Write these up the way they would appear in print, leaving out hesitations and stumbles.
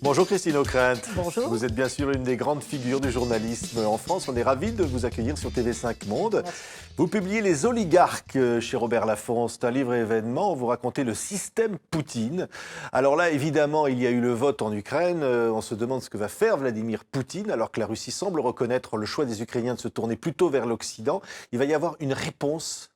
Bonjour Christine Ockrent. Bonjour. Vous êtes bien sûr une des grandes figures du journalisme en France. On est ravis de vous accueillir sur TV5 Monde. Merci. Vous publiez Les oligarques chez Robert Laffont. C'est un livre événement où vous racontez le système Poutine. Alors là, évidemment, il y a eu le vote en Ukraine. On se demande ce que va faire Vladimir Poutine, alors que la Russie semble reconnaître le choix des Ukrainiens de se tourner plutôt vers l'Occident. Il va y avoir une réponse.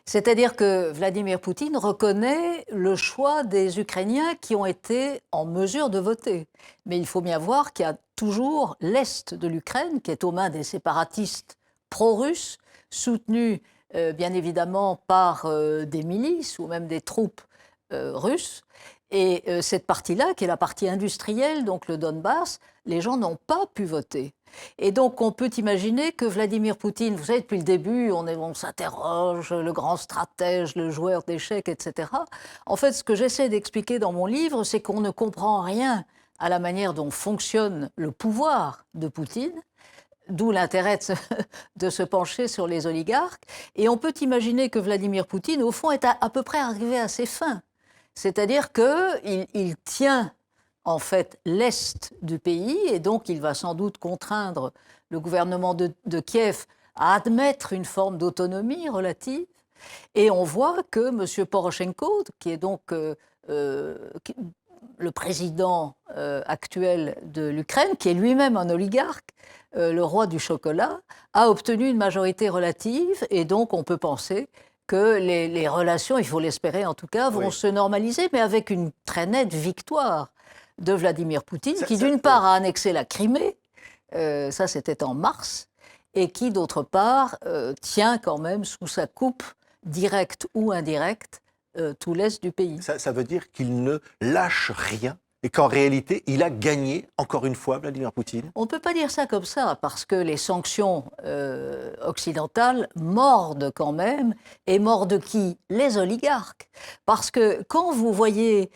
C'est-à-dire que Vladimir Poutine reconnaît le choix des Ukrainiens qui ont été en mesure de voter. Mais il faut bien voir qu'il y a toujours l'Est de l'Ukraine qui est aux mains des séparatistes pro-russes, soutenus bien évidemment par des milices ou même des troupes russes. Et cette partie-là, qui est la partie industrielle, donc le Donbass, les gens n'ont pas pu voter. Et donc on peut imaginer que Vladimir Poutine, vous savez, depuis le début, on s'interroge, le grand stratège, le joueur d'échecs, etc. En fait, ce que j'essaie d'expliquer dans mon livre, c'est qu'on ne comprend rien à la manière dont fonctionne le pouvoir de Poutine, d'où l'intérêt de se pencher sur les oligarques. Et on peut imaginer que Vladimir Poutine, au fond, est à peu près arrivé à ses fins. C'est-à-dire qu'il tient en fait l'Est du pays et donc il va sans doute contraindre le gouvernement de Kiev à admettre une forme d'autonomie relative. Et on voit que M. Poroshenko, qui est donc le président actuel de l'Ukraine, qui est lui-même un oligarque, le roi du chocolat, a obtenu une majorité relative et donc on peut penser que les relations, il faut l'espérer en tout cas, vont se normaliser, mais avec une très nette victoire de Vladimir Poutine, qui d'une part a annexé la Crimée, ça c'était en mars, et qui d'autre part tient quand même sous sa coupe, directe ou indirecte, tout l'Est du pays. Ça veut dire qu'il ne lâche rien et qu'en réalité, il a gagné, encore une fois, Vladimir Poutine? On ne peut pas dire ça comme ça, parce que les sanctions occidentales mordent quand même. Et mordent qui? Les oligarques. Parce que quand vous voyez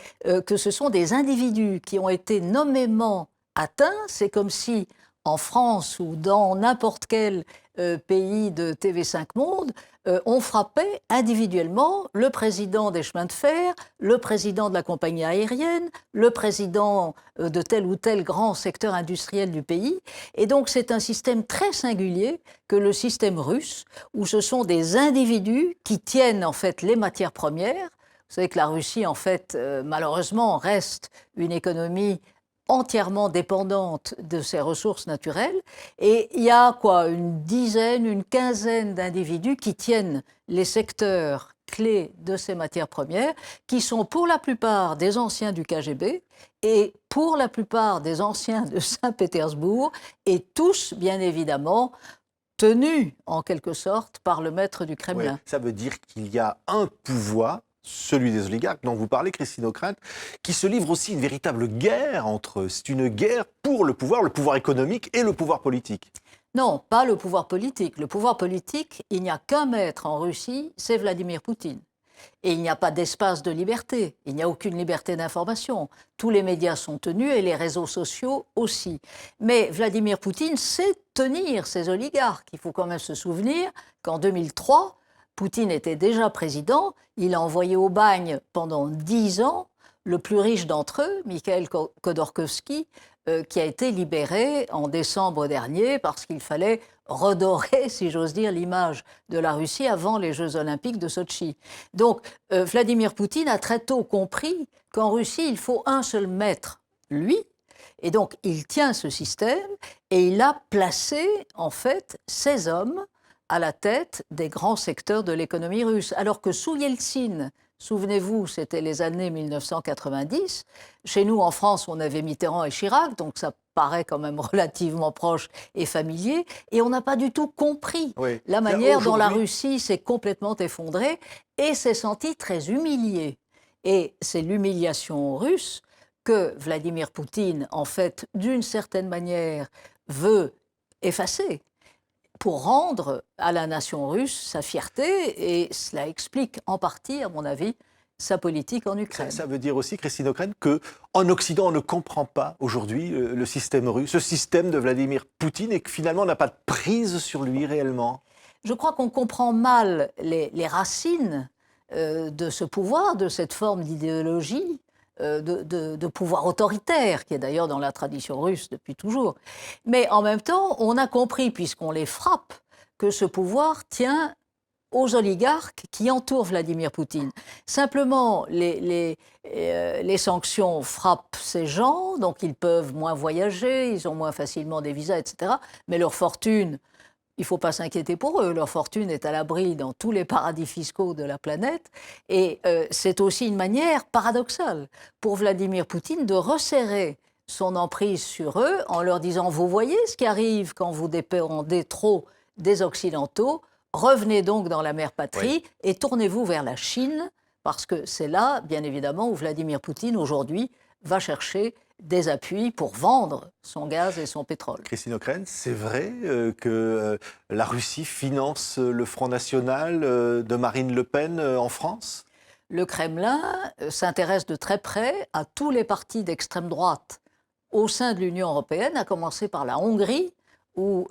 que ce sont des individus qui ont été nommément atteints, c'est comme si en France ou dans n'importe quel pays de TV5 Monde, on frappait individuellement le président des chemins de fer, le président de la compagnie aérienne, le président de tel ou tel grand secteur industriel du pays. Et donc c'est un système très singulier que le système russe, où ce sont des individus qui tiennent en fait les matières premières. Vous savez que la Russie, en fait, malheureusement, reste une économie entièrement dépendante de ses ressources naturelles. Et il y a une dizaine, une quinzaine d'individus qui tiennent les secteurs clés de ces matières premières, qui sont pour la plupart des anciens du KGB et pour la plupart des anciens de Saint-Pétersbourg, et tous, bien évidemment, tenus en quelque sorte par le maître du Kremlin. Oui, ça veut dire qu'il y a un pouvoir, celui des oligarques dont vous parlez, Christine Ockrent, qui se livre aussi une véritable guerre entre eux. C'est une guerre pour le pouvoir économique et le pouvoir politique. Non, pas le pouvoir politique. Le pouvoir politique, il n'y a qu'un maître en Russie, c'est Vladimir Poutine. Et il n'y a pas d'espace de liberté, il n'y a aucune liberté d'information. Tous les médias sont tenus et les réseaux sociaux aussi. Mais Vladimir Poutine sait tenir ses oligarques. Il faut quand même se souvenir qu'en 2003, Poutine était déjà président, il a envoyé au bagne pendant 10 ans le plus riche d'entre eux, Mikhail Khodorkovsky, qui a été libéré en décembre dernier parce qu'il fallait redorer, si j'ose dire, l'image de la Russie avant les Jeux Olympiques de Sotchi. Donc Vladimir Poutine a très tôt compris qu'en Russie, il faut un seul maître, lui. Et donc il tient ce système et il a placé en fait ses hommes à la tête des grands secteurs de l'économie russe. Alors que sous Yeltsin, souvenez-vous, c'était les années 1990, chez nous en France, on avait Mitterrand et Chirac, donc ça paraît quand même relativement proche et familier, et on n'a pas du tout compris la manière dont la Russie s'est complètement effondrée et s'est sentie très humiliée. Et c'est l'humiliation russe que Vladimir Poutine, en fait, d'une certaine manière, veut effacer, pour rendre à la nation russe sa fierté, et cela explique en partie, à mon avis, sa politique en Ukraine. Ça veut dire aussi, Christine Ockrent, qu'en Occident, on ne comprend pas aujourd'hui le système russe, ce système de Vladimir Poutine, et que finalement, on n'a pas de prise sur lui réellement. Je crois qu'on comprend mal les racines de ce pouvoir, de cette forme d'idéologie de pouvoir autoritaire, qui est d'ailleurs dans la tradition russe depuis toujours. Mais en même temps, on a compris, puisqu'on les frappe, que ce pouvoir tient aux oligarques qui entourent Vladimir Poutine. Simplement, les sanctions frappent ces gens, donc ils peuvent moins voyager, ils ont moins facilement des visas, etc. Mais leur fortune, il ne faut pas s'inquiéter pour eux, leur fortune est à l'abri dans tous les paradis fiscaux de la planète. Et c'est aussi une manière paradoxale pour Vladimir Poutine de resserrer son emprise sur eux en leur disant « Vous voyez ce qui arrive quand vous dépendez trop des Occidentaux, revenez donc dans la mère patrie et tournez-vous vers la Chine, parce que c'est là, bien évidemment, où Vladimir Poutine, aujourd'hui, va chercher des appuis pour vendre son gaz et son pétrole. » Christine O'Krent, c'est vrai que la Russie finance le Front National de Marine Le Pen en France ? Le Kremlin s'intéresse de très près à tous les partis d'extrême droite au sein de l'Union européenne, à commencer par la Hongrie, où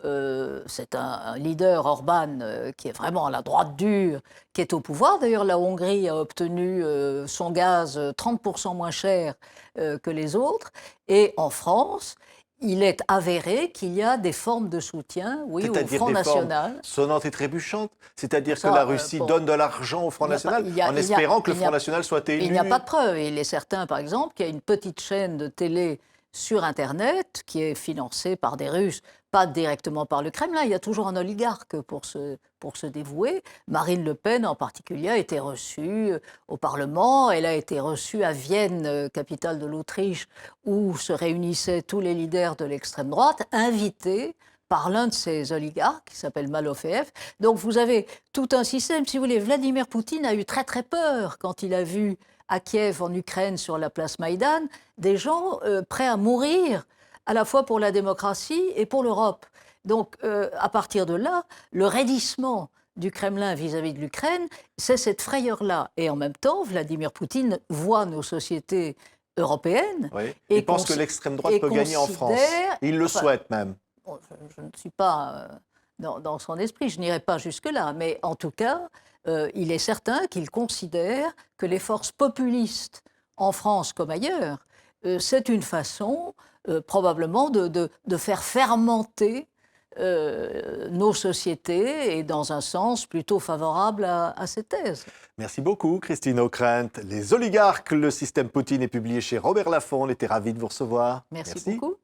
c'est un leader, Orban, qui est vraiment à la droite dure, qui est au pouvoir. D'ailleurs, la Hongrie a obtenu son gaz 30% moins cher que les autres. Et en France, il est avéré qu'il y a des formes de soutien, oui, au Front National. Sonnantes et trébuchantes, c'est-à-dire que la Russie donne de l'argent au Front National en espérant que le Front National soit élu. Il n'y a pas de preuve. Il est certain, par exemple, qu'il y a une petite chaîne de télé sur Internet qui est financée par des Russes, pas directement par le Kremlin. Il y a toujours un oligarque pour se dévouer. Marine Le Pen, en particulier, a été reçue au Parlement. Elle a été reçue à Vienne, capitale de l'Autriche, où se réunissaient tous les leaders de l'extrême droite, invités par l'un de ces oligarques, qui s'appelle Malofeev. Donc vous avez tout un système. Si vous voulez, Vladimir Poutine a eu très très peur quand il a vu à Kiev, en Ukraine, sur la place Maïdan, des gens prêts à mourir, à la fois pour la démocratie et pour l'Europe. Donc, à partir de là, le raidissement du Kremlin vis-à-vis de l'Ukraine, c'est cette frayeur-là. Et en même temps, Vladimir Poutine voit nos sociétés européennes. Oui. Et il pense que l'extrême droite peut gagner en France. Il le souhaite même. Bon, je ne suis pas dans son esprit, je n'irai pas jusque-là, mais en tout cas, il est certain qu'il considère que les forces populistes, en France comme ailleurs, c'est une façon probablement de faire fermenter nos sociétés et dans un sens plutôt favorable à ces thèses. Merci beaucoup, Christine O'Krent. Les oligarques, le système Poutine est publié chez Robert Laffont. On était ravis de vous recevoir. Merci beaucoup.